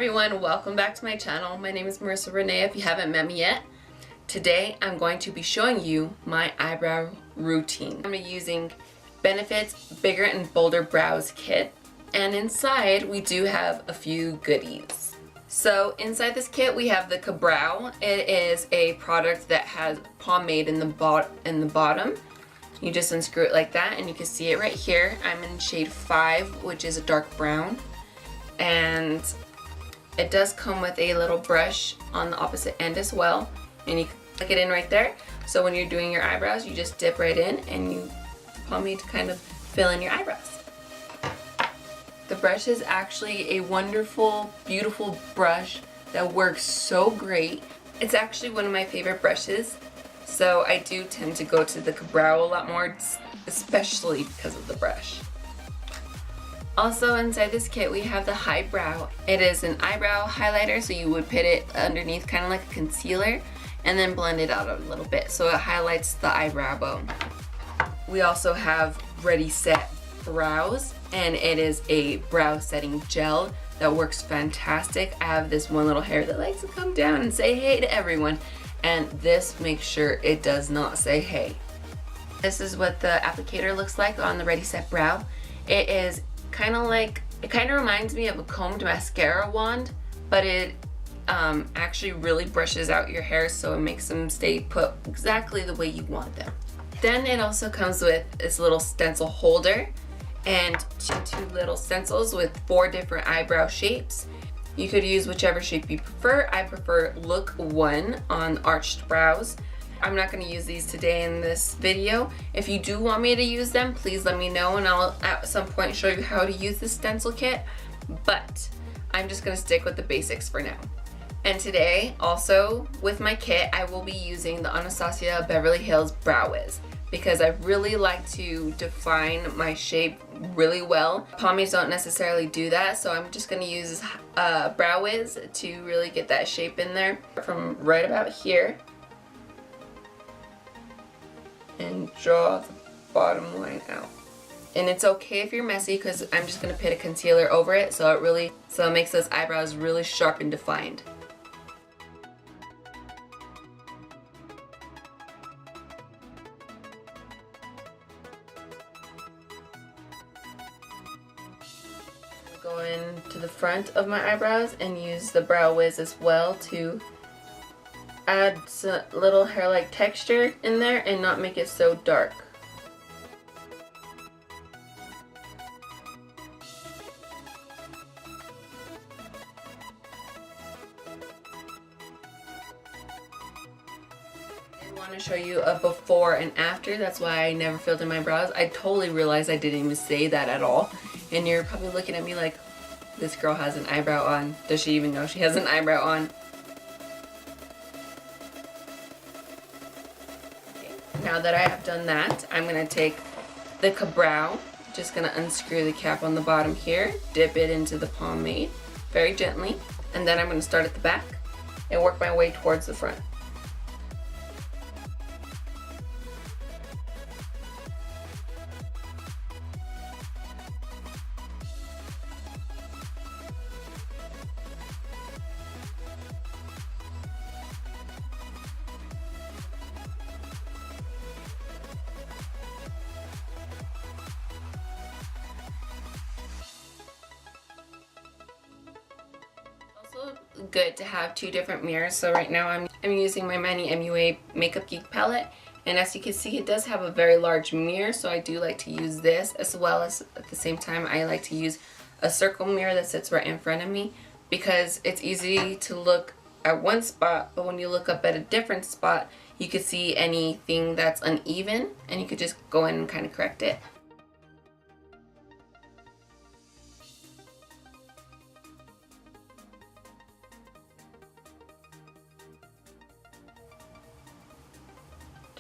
everyone, welcome back to my channel. My name is Marissa Renee if you haven't met me yet. Today I'm going to be showing you my eyebrow routine. I'm using Benefit's Bigger and Bolder Brows kit, and inside we do have a few goodies. So inside this kit we have the Eyebrow. It is a product that has pomade in the bottom. You just unscrew it like that and you can see it right here. I'm in shade 5, which is a dark brown. And it does come with a little brush on the opposite end as well. And you can click it in right there. So when you're doing your eyebrows, you just dip right in and you pomade to kind of fill in your eyebrows. The brush is actually a wonderful, beautiful brush that works so great. It's actually one of my favorite brushes. So I do tend to go to the Eyebrow a lot more, especially because of the brush. Also inside this kit we have the Eyebrow. It is an eyebrow highlighter, so you would put it underneath kind of like a concealer and then blend it out a little bit so it highlights the eyebrow bone. We also have Ready Set Brows, and it is a brow setting gel that works fantastic. I have this one little hair that likes to come down and say hey to everyone, and this makes sure it does not say hey. This is what the applicator looks like on the Ready Set Brow. It is kind of reminds me of a combed mascara wand, but it actually really brushes out your hair so it makes them stay put exactly the way you want them. Then it also comes with this little stencil holder and two little stencils with 4 different eyebrow shapes. You could use whichever shape you prefer. I prefer look 1 on arched brows. I'm not going to use these today in this video. If you do want me to use them, please let me know and I'll at some point show you how to use this stencil kit. But I'm just going to stick with the basics for now. And today, also with my kit, I will be using the Anastasia Beverly Hills Brow Wiz because I really like to define my shape really well. Pomades don't necessarily do that, so I'm just going to use this Brow Wiz to really get that shape in there from right about here. And draw the bottom line out. And it's okay if you're messy because I'm just going to put a concealer over it so it makes those eyebrows really sharp and defined. Go into the front of my eyebrows and use the Brow Wiz as well to add some little hair-like texture in there and not make it so dark. I want to show you a before and after. That's why I never filled in my brows. I totally realized I didn't even say that at all. And you're probably looking at me like, this girl has an eyebrow on. Does she even know she has an eyebrow on? Now that I have done that, I'm going to take the Eyebrow, just going to unscrew the cap on the bottom here, dip it into the pomade very gently, and then I'm going to start at the back and work my way towards the front. Good to have 2 different mirrors. So right now I'm using my Manny MUA Makeup Geek palette, and as you can see it does have a very large mirror, so I do like to use this, as well as at the same time I like to use a circle mirror that sits right in front of me because it's easy to look at one spot, but when you look up at a different spot you can see anything that's uneven and you could just go in and kind of correct it.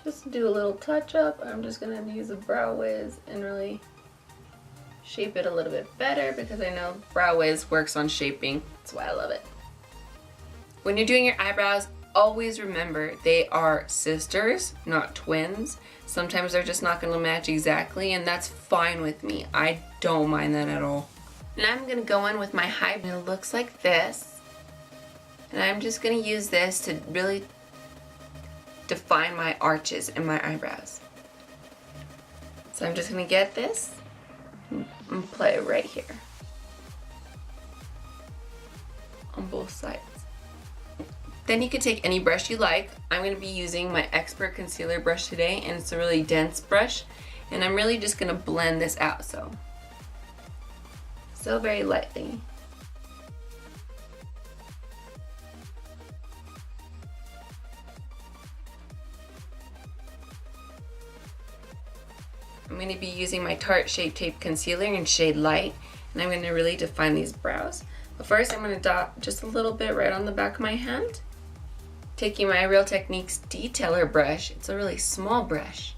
Just to do a little touch up, I'm just going to use a Brow Wiz and really shape it a little bit better because I know Brow Wiz works on shaping. That's why I love it. When you're doing your eyebrows, always remember they are sisters, not twins. Sometimes they're just not going to match exactly, and that's fine with me. I don't mind that at all. Now I'm going to go in with my highbrow. It looks like this. And I'm just going to use this to really define my arches and my eyebrows. So I'm just going to get this and play it right here on both sides. Then you can take any brush you like. I'm going to be using my Expert Concealer brush today, and it's a really dense brush, and I'm really just going to blend this out so very lightly. I'm going to be using my Tarte Shape Tape Concealer in shade Light, and I'm going to really define these brows. But first I'm going to dot just a little bit right on the back of my hand. Taking my Real Techniques Detailer brush, it's a really small brush,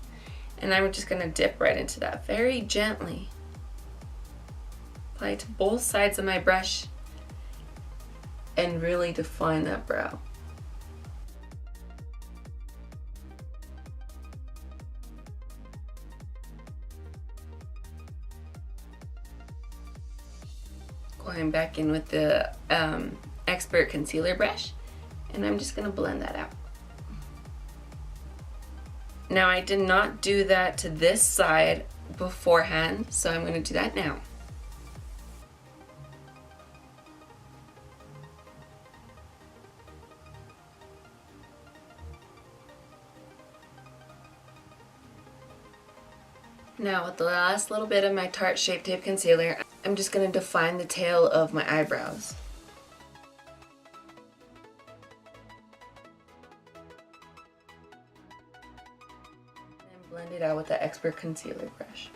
and I'm just going to dip right into that very gently. Apply it to both sides of my brush and really define that brow. Going back in with the Expert Concealer brush, and I'm just going to blend that out. Now I did not do that to this side beforehand, so I'm going to do that now. Now with the last little bit of my Tarte Shape Tape Concealer, I'm just going to define the tail of my eyebrows. And blend it out with the Expert Concealer brush.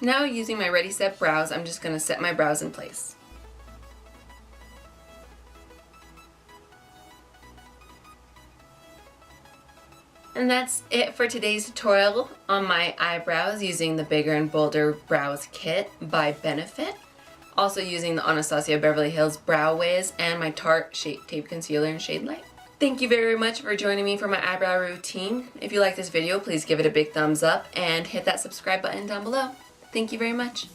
Now using my Ready Set brows, I'm just going to set my brows in place. And that's it for today's tutorial on my eyebrows using the Bigger and Bolder Brows Kit by Benefit. Also using the Anastasia Beverly Hills Brow Wiz and my Tarte Shape Tape Concealer in shade Light. Thank you very much for joining me for my eyebrow routine. If you like this video, please give it a big thumbs up and hit that subscribe button down below. Thank you very much.